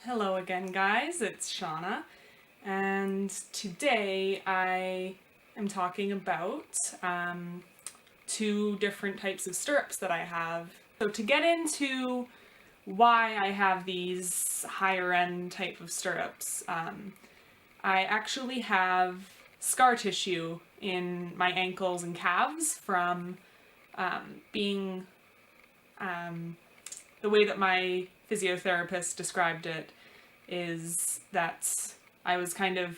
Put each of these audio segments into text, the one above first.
Hello again, guys. It's Shauna, and today I am talking about two different types of stirrups that I have. So to get into why I have these higher end type of stirrups, I actually have scar tissue in my ankles and calves from being the way that my physiotherapist described it is that I was kind of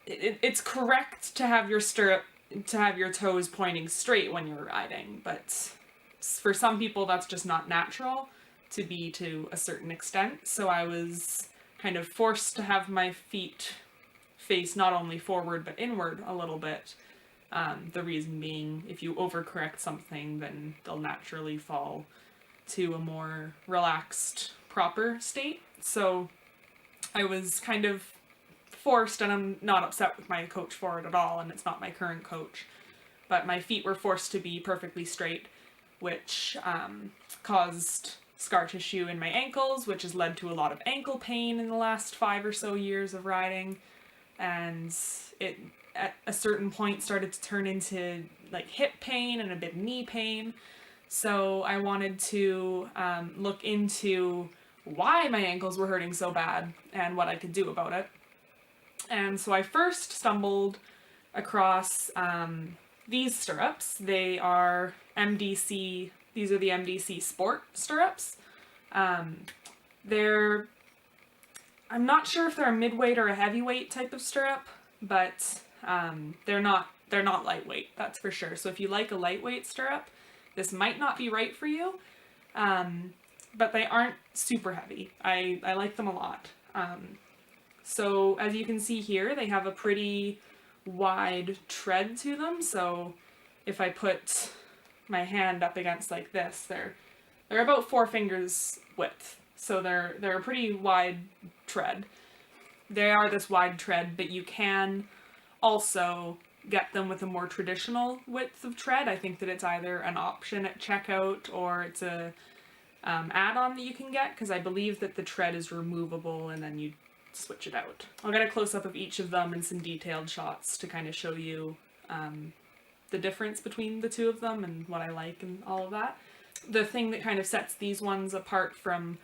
it's correct to have your toes pointing straight when you're riding, but for some people that's just not natural to be to a certain extent. So I was kind of forced to have my feet face not only forward but inward a little bit. The reason being, if you overcorrect something, then they'll naturally fall to a more relaxed, proper state. So I was kind of forced, and I'm not upset with my coach for it at all, and it's not my current coach, but my feet were forced to be perfectly straight, which caused scar tissue in my ankles, which has led to a lot of ankle pain in the last 5 or so years of riding, and it at a certain point started to turn into like hip pain and a bit of knee pain. So I wanted to look into why my ankles were hurting so bad and what I could do about it. And so I first stumbled across these stirrups. They are MDC, these are the MDC Sport stirrups. They're, I'm not sure if they're a midweight or a heavyweight type of stirrup, but they're not lightweight, that's for sure. So if you like a lightweight stirrup, this might not be right for you, but they aren't super heavy. I like them a lot. So as you can see here, they have a pretty wide tread to them. So if I put my hand up against like this, they're about 4 fingers width. So they're a pretty wide tread. They are this wide tread, but you can also get them with a more traditional width of tread. I think that it's either an option at checkout or it's a add-on that you can get, because I believe that the tread is removable and then you switch it out. I'll get a close-up of each of them and some detailed shots to kind of show you the difference between the two of them and what I like and all of that. The thing that kind of sets these ones apart from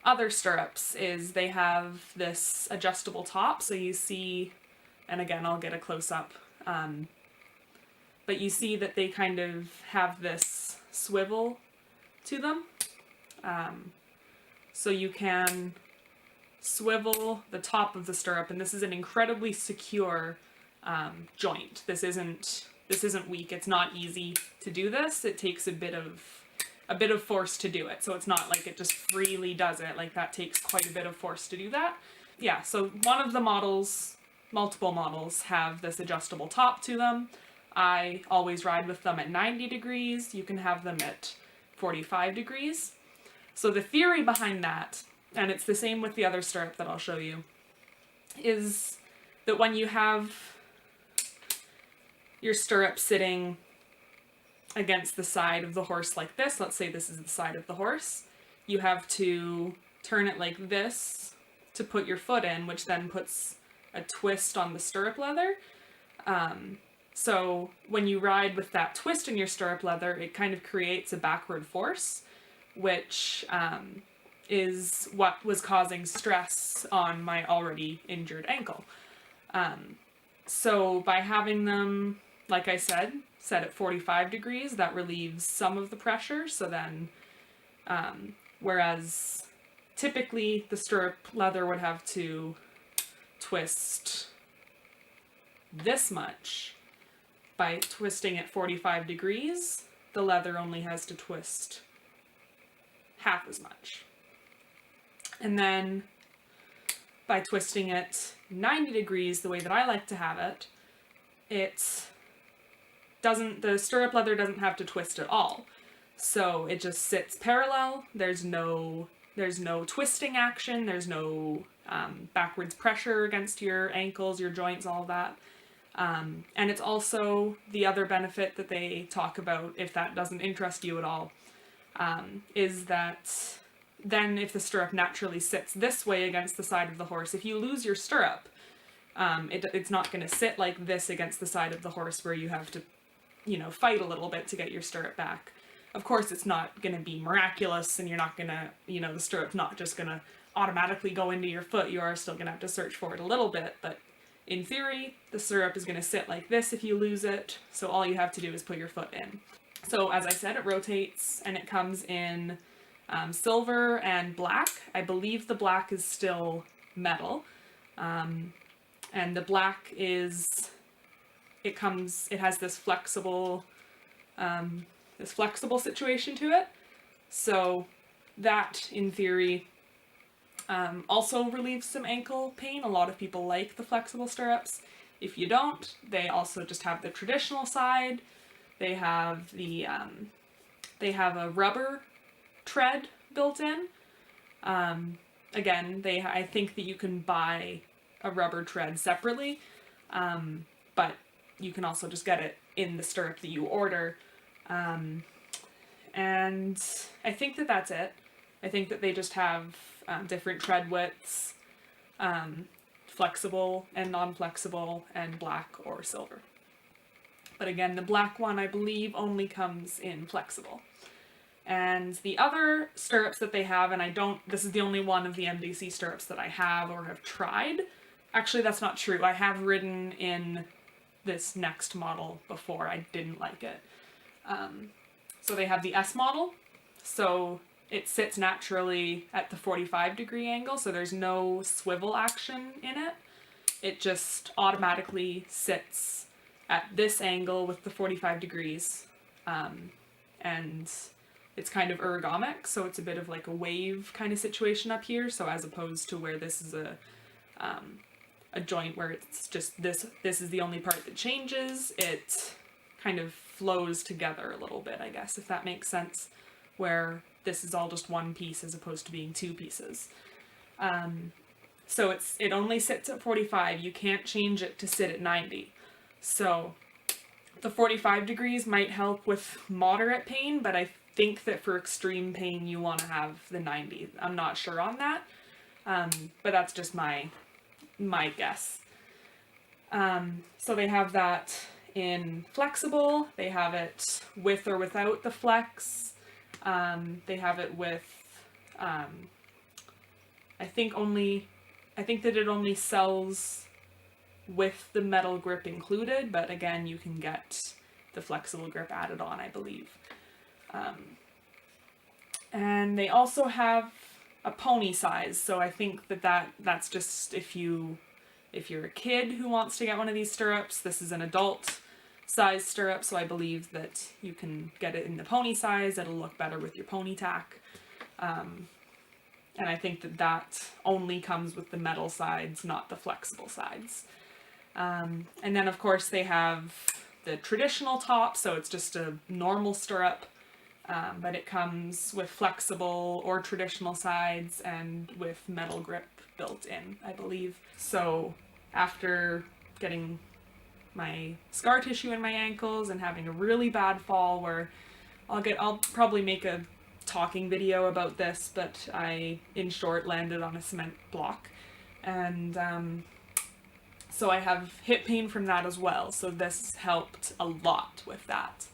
other stirrups is they have this adjustable top, so you see, and again I'll get a close-up, but you see that they kind of have this swivel to them. So you can swivel the top of the stirrup, and this is an incredibly secure joint. This isn't weak. It's not easy to do this. It takes a bit of force to do it. So it's not like it just freely does it. Like that takes quite a bit of force to do that. Yeah, so one of the models, multiple models, have this adjustable top to them. I always ride with them at 90 degrees. You can have them at 45 degrees. So the theory behind that, and it's the same with the other stirrup that I'll show you, is that when you have your stirrup sitting against the side of the horse like this, let's say this is the side of the horse, you have to turn it like this to put your foot in, which then puts a twist on the stirrup leather. So when you ride with that twist in your stirrup leather, it kind of creates a backward force, which is what was causing stress on my already injured ankle. So by having them, like I said, set at 45 degrees, that relieves some of the pressure. So then, whereas typically the stirrup leather would have to twist this much, by twisting at 45 degrees, the leather only has to twist half as much. And then by twisting it 90 degrees, the way that I like to have it, the stirrup leather doesn't have to twist at all. So it just sits parallel. There's no twisting action. There's no backwards pressure against your ankles, your joints, all of that. And it's also the other benefit that they talk about, if that doesn't interest you at all, is that then if the stirrup naturally sits this way against the side of the horse, if you lose your stirrup, it's not going to sit like this against the side of the horse where you have to, fight a little bit to get your stirrup back. Of course, it's not going to be miraculous, and you're not going to, the stirrup's not just going to automatically go into your foot. You are still going to have to search for it a little bit, but in theory, the stirrup is going to sit like this if you lose it, so all you have to do is put your foot in. So as I said, it rotates, and it comes in silver and black. I believe the black is still metal, and the black is, it has this flexible situation to it, so that, in theory, also relieves some ankle pain. A lot of people like the flexible stirrups. If you don't, they also just have the traditional side. They have they have a rubber tread built in. Again, I think that you can buy a rubber tread separately, but you can also just get it in the stirrup that you order. And I think that that's it. I think that they just have different tread widths, flexible and non-flexible, and black or silver. But again, the black one, I believe, only comes in flexible. And the other stirrups that they have, and this is the only one of the MDC stirrups that I have or have tried. Actually, that's not true. I have ridden in this next model before. I didn't like it. So they have the S model. So it sits naturally at the 45-degree angle, so there's no swivel action in it. It just automatically sits at this angle with the 45 degrees. And it's kind of ergonomic, so it's a bit of like a wave kind of situation up here. So as opposed to where this is a joint where it's just this is the only part that changes, it kind of flows together a little bit, I guess, if that makes sense, where this is all just one piece as opposed to being two pieces. So it only sits at 45. You can't change it to sit at 90. So the 45 degrees might help with moderate pain, but I think that for extreme pain you want to have the 90. I'm not sure on that, but that's just my guess. So they have that in flexible. They have it with or without the flex. They have it with, I think that it only sells with the metal grip included, but again, you can get the flexible grip added on, I believe. And they also have a pony size, so I think that's just if you're a kid who wants to get one of these stirrups. This is an adult size stirrup, so I believe that you can get it in the pony size. It'll look better with your pony tack. And I think that only comes with the metal sides, not the flexible sides. And then of course they have the traditional top, so it's just a normal stirrup, but it comes with flexible or traditional sides and with metal grip built in, I believe. So after getting my scar tissue in my ankles and having a really bad fall where I'll probably make a talking video about this, but I, in short, landed on a cement block. And so I have hip pain from that as well, so this helped a lot with that.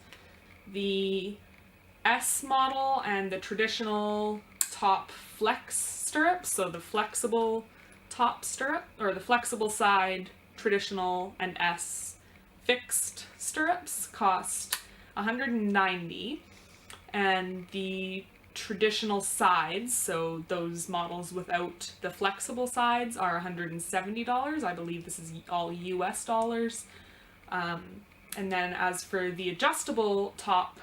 The S model and the traditional top flex stirrups, so the flexible top stirrup, or the flexible side, traditional, and S fixed stirrups cost $190, and the traditional sides, so those models without the flexible sides, are $170. I believe this is all US dollars. And then as for the adjustable top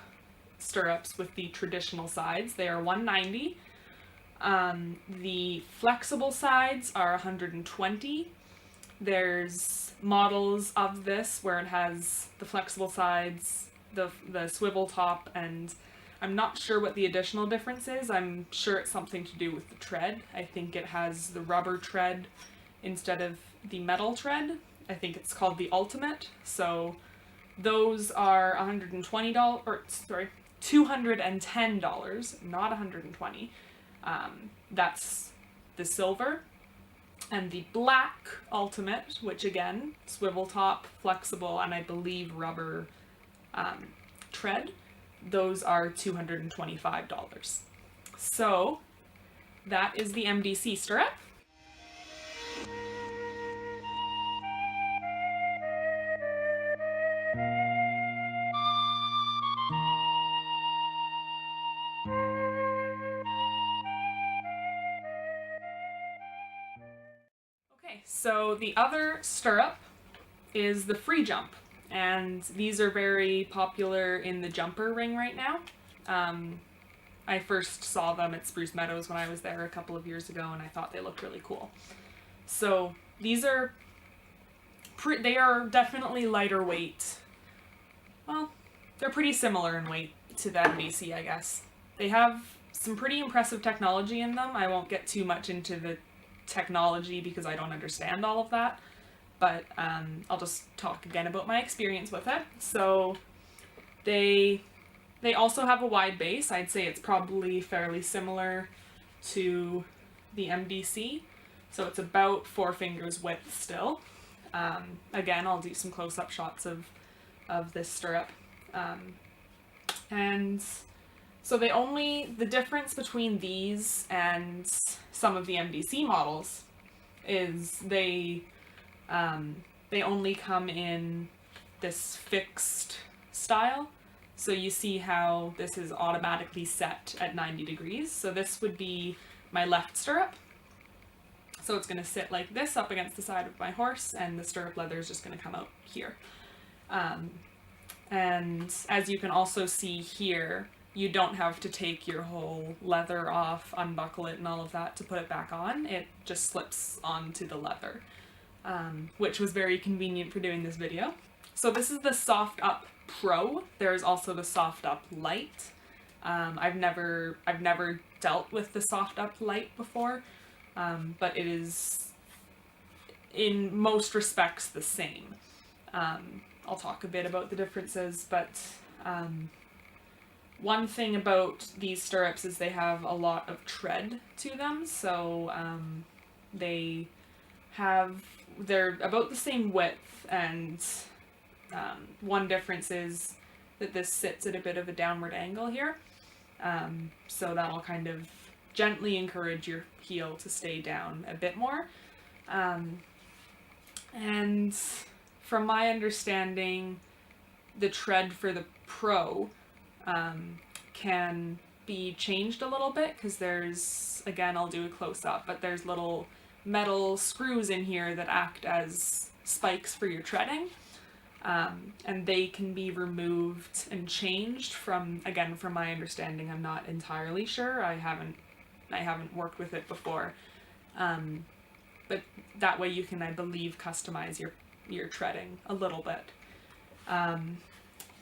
stirrups with the traditional sides, they are $190. The flexible sides are $120. There's models of this where it has the flexible sides, the swivel top, and I'm not sure what the additional difference is. I'm sure it's something to do with the tread. I think it has the rubber tread instead of the metal tread. I think it's called the Ultimate. So those are $210, not $120. That's the silver. And the black Ultimate, which again, swivel top, flexible, and I believe rubber tread, those are $225. So that is the MDC stirrup. Okay, so the other stirrup is the Freejump, and these are very popular in the jumper ring right now. I first saw them at Spruce Meadows when I was there a couple of years ago, and I thought they looked really cool. So these are they are definitely lighter weight. Well, they're pretty similar in weight to the MDC, I guess. They have some pretty impressive technology in them. I won't get too much into the technology because I don't understand all of that, but I'll just talk again about my experience with it. So they also have a wide base. I'd say it's probably fairly similar to the MDC. So it's about 4 fingers width still. Again, I'll do some close-up shots of this stirrup. And so the difference between these and some of the MDC models is they only come in this fixed style. So you see how this is automatically set at 90 degrees. So this would be my left stirrup. So it's going to sit like this up against the side of my horse, and the stirrup leather is just going to come out here. And as you can also see here, you don't have to take your whole leather off, unbuckle it and all of that to put it back on. It just slips onto the leather, which was very convenient for doing this video. So this is the Soft Up Pro. There's also the Soft Up Light. I've never dealt with the Soft Up Light before, but it is in most respects the same. I'll talk a bit about the differences, but one thing about these stirrups is they have a lot of tread to them, so they're about the same width, and one difference is that this sits at a bit of a downward angle here, so that'll kind of gently encourage your heel to stay down a bit more. And from my understanding, the tread for the Pro can be changed a little bit, because there's, again, I'll do a close-up, but there's little metal screws in here that act as spikes for your treading, and they can be removed and changed from my understanding. I'm not entirely sure. I haven't worked with it before, but that way you can, I believe, customize your treading a little bit.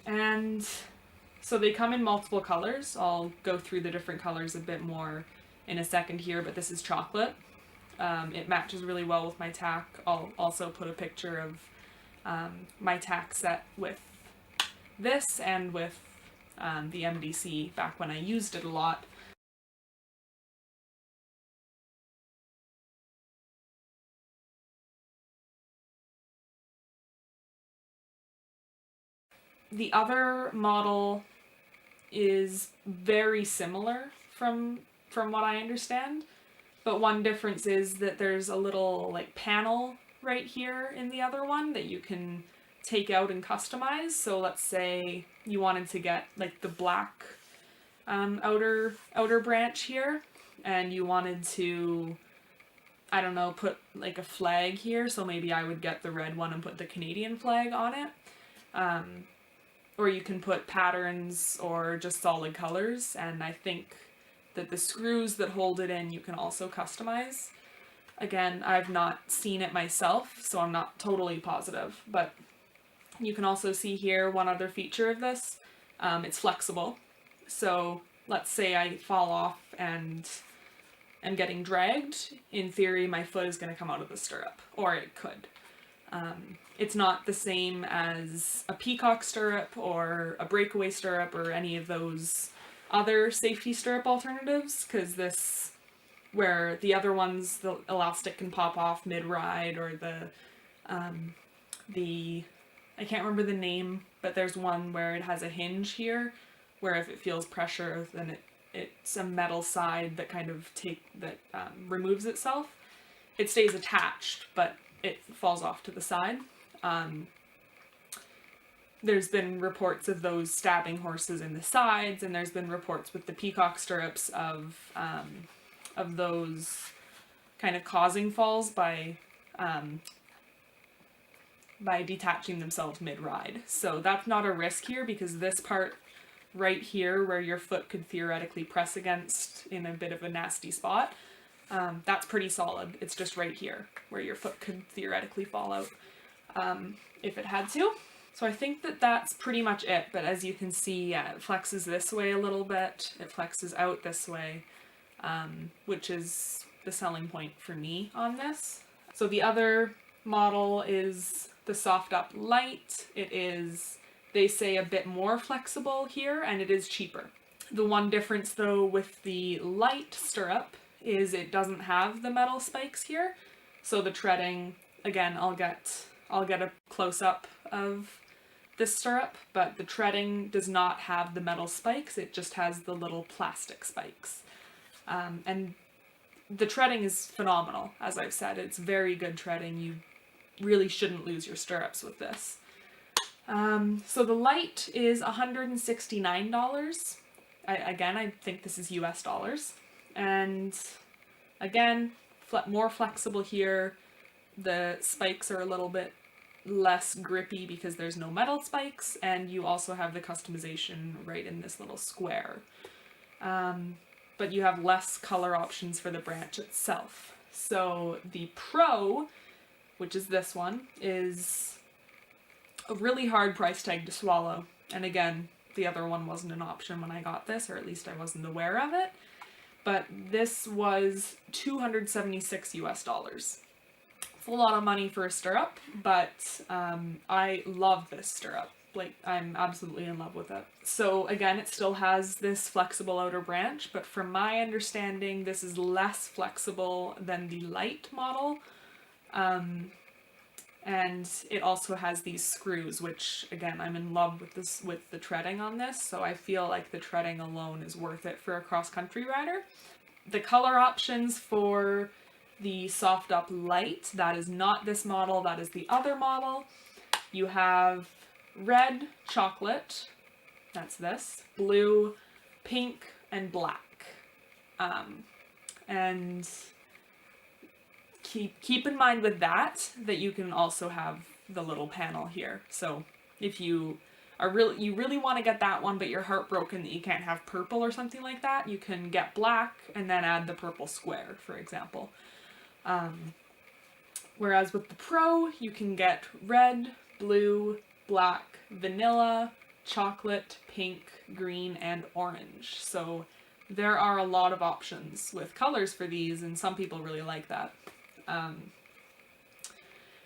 And so they come in multiple colors. I'll go through the different colors a bit more in a second here, but this is chocolate. It matches really well with my TACK. I'll also put a picture of my TACK set with this and with the MDC back when I used it a lot. The other model is very similar from what I understand, but one difference is that there's a little like panel right here in the other one that you can take out and customize. So let's say you wanted to get like the black outer branch here, and you wanted to, I don't know, put like a flag here, so maybe I would get the red one and put the Canadian flag on it. Or you can put patterns or just solid colors, and I think that the screws that hold it in you can also customize. Again, I've not seen it myself, so I'm not totally positive, but you can also see here one other feature of this. It's flexible. So let's say I fall off and am getting dragged. In theory, my foot is going to come out of the stirrup, or it could. It's not the same as a peacock stirrup or a breakaway stirrup or any of those other safety stirrup alternatives, because this, where the other ones, the elastic can pop off mid-ride, or I can't remember the name, but there's one where it has a hinge here, where if it feels pressure, then it's a metal side that kind of removes itself. It stays attached, but it falls off to the side. There's been reports of those stabbing horses in the sides, and there's been reports with the peacock stirrups of those kind of causing falls by detaching themselves mid-ride. So that's not a risk here, because this part right here where your foot could theoretically press against in a bit of a nasty spot, that's pretty solid. It's just right here where your foot could theoretically fall out if it had to. So I think that that's pretty much it, but as you can see, yeah, it flexes this way a little bit, it flexes out this way, which is the selling point for me on this. So the other model is the Soft Up Light. It is, they say, a bit more flexible here, and it is cheaper. The one difference though with the light stirrup is it doesn't have the metal spikes here, so the treading, again, I'll get a close-up of this stirrup, but the treading does not have the metal spikes, it just has the little plastic spikes. And the treading is phenomenal, as I've said. It's very good treading. You really shouldn't lose your stirrups with this. So the light is $169. Again, I think this is US dollars. And again, more flexible here. The spikes are a little bit less grippy because there's no metal spikes, and you also have the customization right in this little square. But you have less color options for the branch itself. So the Pro, which is this one, is a really hard price tag to swallow. And again, the other one wasn't an option when I got this, or at least I wasn't aware of it. But this was $276 US dollars. It's a lot of money for a stirrup, but I love this stirrup. Like, I'm absolutely in love with it. So again, it still has this flexible outer branch, but from my understanding, this is less flexible than the light model. And it also has these screws, which again, I'm in love with this, with the treading on this, so I feel like the treading alone is worth it for a cross-country rider. The color options for the Soft Up Light, that is not this model, that is the other model. You have red, chocolate, that's this, blue, pink, and black. And keep in mind with that you can also have the little panel here. So if you really want to get that one, but you're heartbroken that you can't have purple or something like that, you can get black and then add the purple square, for example. Whereas with the Pro, you can get red, blue, black, vanilla, chocolate, pink, green, and orange. So there are a lot of options with colors for these, and some people really like that.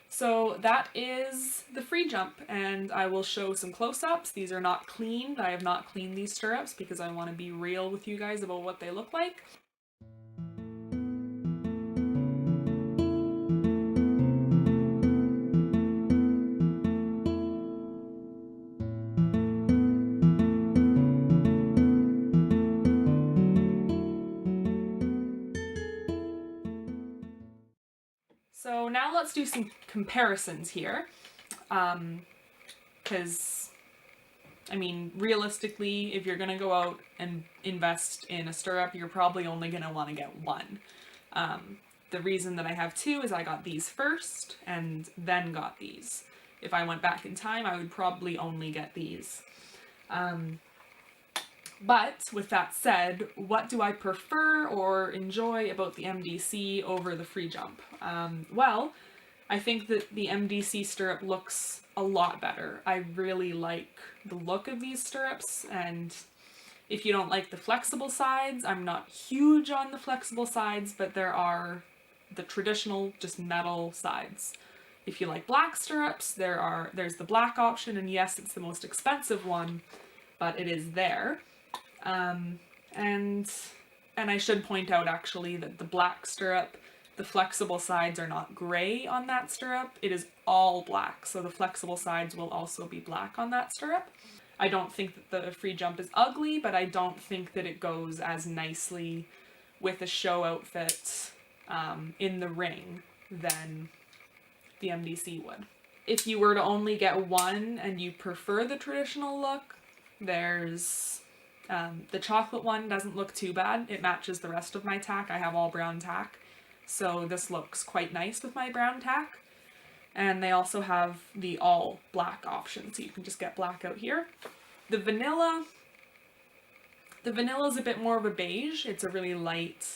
So that is the Freejump, and I will show some close-ups. These are not cleaned. I have not cleaned these stirrups because I want to be real with you guys about what they look like. So now let's do some comparisons here, because, I mean, realistically, if you're going to go out and invest in a stirrup, you're probably only going to want to get one. The reason that I have two is I got these first, and then got these. If I went back in time, I would probably only get these. But with that said, what do I prefer or enjoy about the MDC over the Freejump? Well, I think that the MDC stirrup looks a lot better. I really like the look of these stirrups, and if you don't like the flexible sides, I'm not huge on the flexible sides, but there are the traditional just metal sides. If you like black stirrups, there's the black option, and yes, it's the most expensive one, but it is there. And I should point out actually that the black stirrup, the flexible sides are not gray on that stirrup. It is all black, so the flexible sides will also be black on that stirrup. I don't think that the Freejump is ugly, but I don't think that it goes as nicely with a show outfit in the ring than the MDC would. If you were to only get one and you prefer the traditional look, there's the chocolate one doesn't look too bad. It matches the rest of my tack. I have all brown tack, so this looks quite nice with my brown tack. And they also have the all black option, so you can just get black out here. The vanilla is a bit more of a beige. It's a really light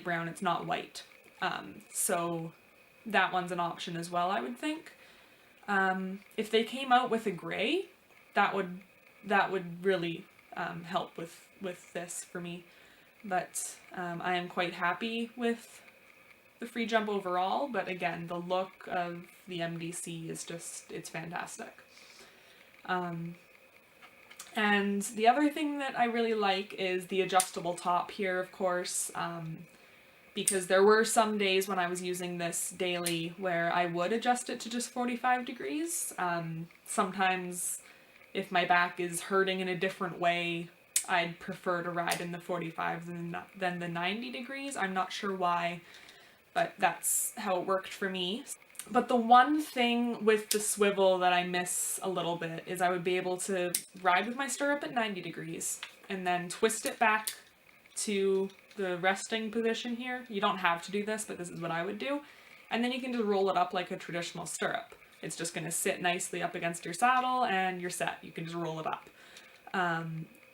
brown. It's not white. So that one's an option as well, I would think. If they came out with a gray, that would really help with this for me. But I am quite happy with the Freejump overall, but again, the look of the MDC is just, it's fantastic. And the other thing that I really like is the adjustable top here, of course, because there were some days when I was using this daily where I would adjust it to just 45 degrees. Sometimes if my back is hurting in a different way, I'd prefer to ride in the 45 than the 90 degrees. I'm not sure why, but that's how it worked for me. But the one thing with the swivel that I miss a little bit is I would be able to ride with my stirrup at 90 degrees and then twist it back to the resting position here. You don't have to do this, but this is what I would do. And then you can just roll it up like a traditional stirrup. It's just going to sit nicely up against your saddle and you're set. You can just roll it up.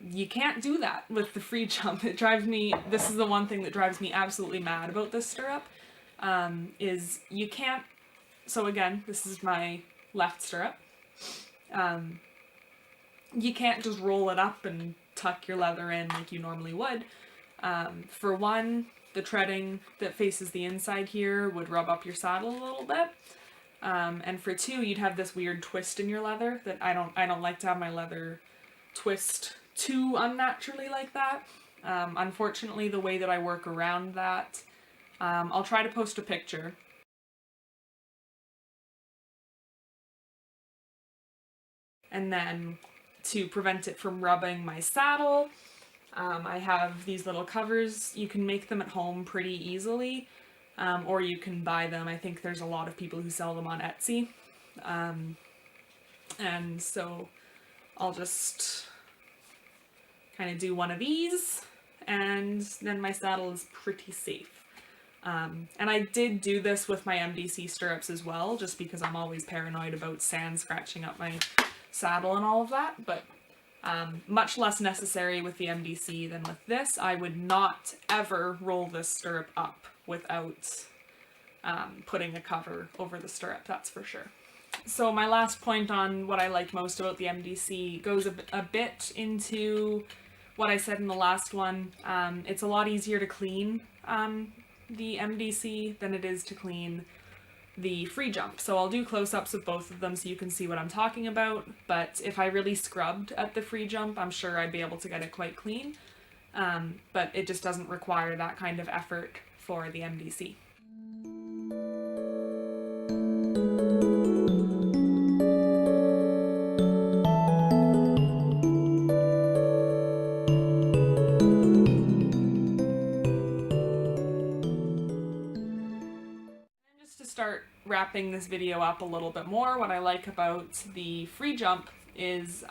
You can't do that with the Freejump. It drives me, this is the one thing that drives me absolutely mad about this stirrup, is you can't, so again, this is my left stirrup. You can't just roll it up and tuck your leather in like you normally would. For one, the treading that faces the inside here would rub up your saddle a little bit. And for two, you'd have this weird twist in your leather that I don't like to have my leather twist too unnaturally like that. Unfortunately, the way that I work around that, I'll try to post a picture. And then to prevent it from rubbing my saddle, I have these little covers. You can make them at home pretty easily, or you can buy them. I think there's a lot of people who sell them on Etsy. And so I'll just kind of do one of these, and then my saddle is pretty safe. And I did do this with my MDC stirrups as well, just because I'm always paranoid about sand scratching up my saddle and all of that, but much less necessary with the MDC than with this. I would not ever roll this stirrup up without putting a cover over the stirrup, that's for sure. So my last point on what I like most about the MDC goes a bit into what I said in the last one. It's a lot easier to clean the MDC than it is to clean the Freejump. So I'll do close-ups of both of them so you can see what I'm talking about, but if I really scrubbed at the Freejump, I'm sure I'd be able to get it quite clean, but it just doesn't require that kind of effort for the MDC. Start wrapping this video up a little bit more, what I like about the Freejump is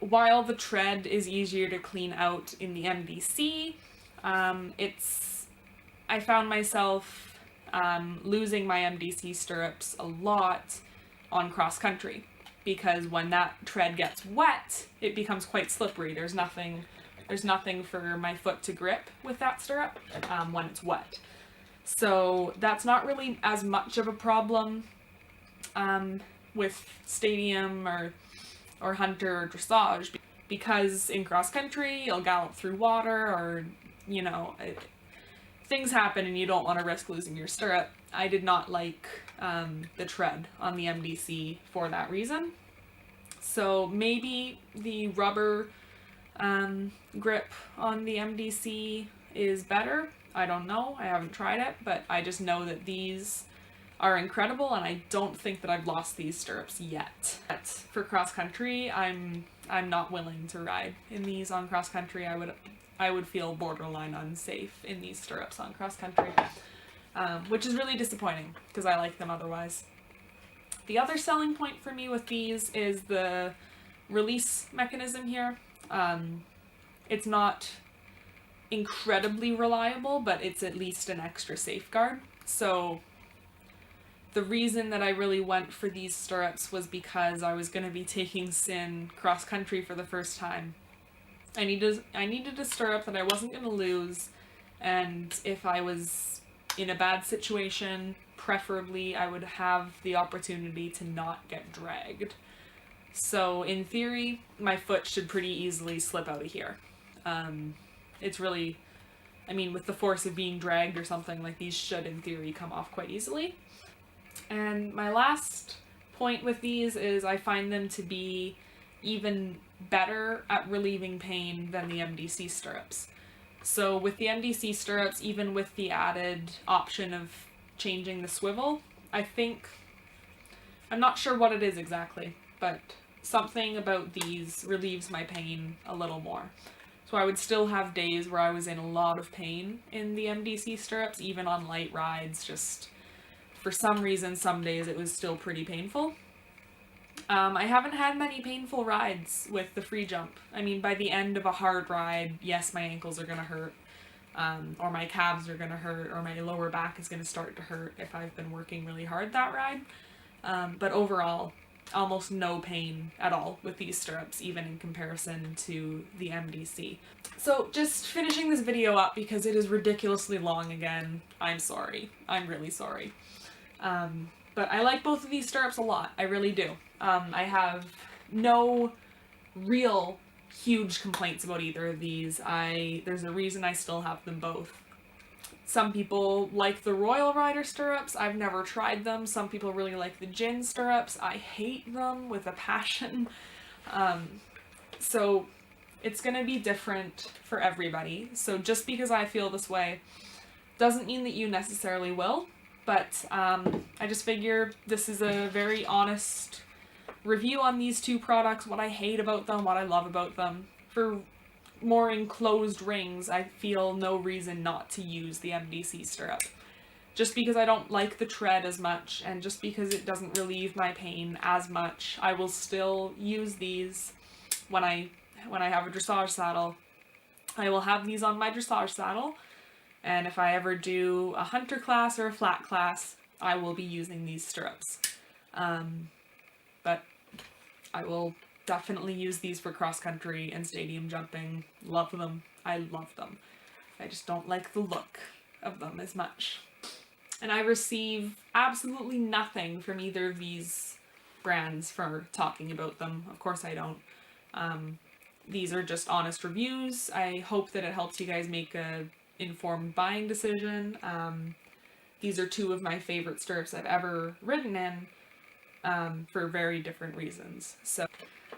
while the tread is easier to clean out in the MDC, I found myself losing my MDC stirrups a lot on cross country, because when that tread gets wet, it becomes quite slippery. There's nothing for my foot to grip with that stirrup when it's wet. So that's not really as much of a problem with stadium or hunter or dressage, because in cross country you'll gallop through water, or you know, things happen and you don't want to risk losing your stirrup. I did not like the tread on the MDC for that reason. So maybe the rubber grip on the MDC is better. I don't know. I haven't tried it, but I just know that these are incredible, and I don't think that I've lost these stirrups yet. But for cross country, I'm not willing to ride in these on cross country. I would feel borderline unsafe in these stirrups on cross country, which is really disappointing because I like them otherwise. The other selling point for me with these is the release mechanism here. It's not incredibly reliable, but it's at least an extra safeguard. So the reason that I really went for these stirrups was because I was going to be taking Sin cross country for the first time. I needed a stirrup that I wasn't going to lose, and if I was in a bad situation, preferably I would have the opportunity to not get dragged. So in theory, my foot should pretty easily slip out of here. It's really, I mean, with the force of being dragged or something, like these should in theory come off quite easily. And my last point with these is I find them to be even better at relieving pain than the MDC stirrups. So with the MDC stirrups, even with the added option of changing the swivel, I think, I'm not sure what it is exactly, but something about these relieves my pain a little more. So I would still have days where I was in a lot of pain in the MDC stirrups, even on light rides, just for some reason, some days it was still pretty painful. I haven't had many painful rides with the Freejump. I mean, by the end of a hard ride, yes, my ankles are gonna hurt, or my calves are gonna hurt, or my lower back is gonna start to hurt if I've been working really hard that ride. But overall, almost no pain at all with these stirrups, even in comparison to the MDC. So just finishing this video up because it is ridiculously long again. I'm sorry. I'm really sorry. But I like both of these stirrups a lot. I really do. I have no real huge complaints about either of these. There's a reason I still have them both. Some people like the Royal Rider stirrups. I've never tried them. Some people really like the Gin stirrups. I hate them with a passion. So it's gonna be different for everybody. So just because I feel this way doesn't mean that you necessarily will. But I just figure this is a very honest review on these two products, what I hate about them, what I love about them. For more enclosed rings, I feel no reason not to use the MDC stirrup. Just because I don't like the tread as much, and just because it doesn't relieve my pain as much, I will still use these when I have a dressage saddle. I will have these on my dressage saddle. And if I ever do a hunter class or a flat class, I will be using these stirrups. But I will definitely use these for cross country and stadium jumping. Love them. I love them. I just don't like the look of them as much. And I receive absolutely nothing from either of these brands for talking about them. Of course I don't. These are just honest reviews. I hope that it helps you guys make a informed buying decision. These are two of my favorite stirrups I've ever ridden in, for very different reasons.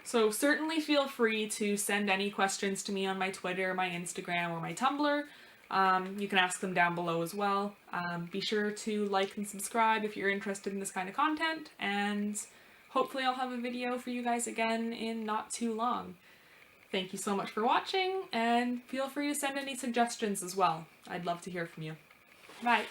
So certainly feel free to send any questions to me on my Twitter, my Instagram, or my Tumblr. You can ask them down below as well. Be sure to like and subscribe if you're interested in this kind of content, and hopefully I'll have a video for you guys again in not too long. Thank you so much for watching, and feel free to send any suggestions as well. I'd love to hear from you. Bye!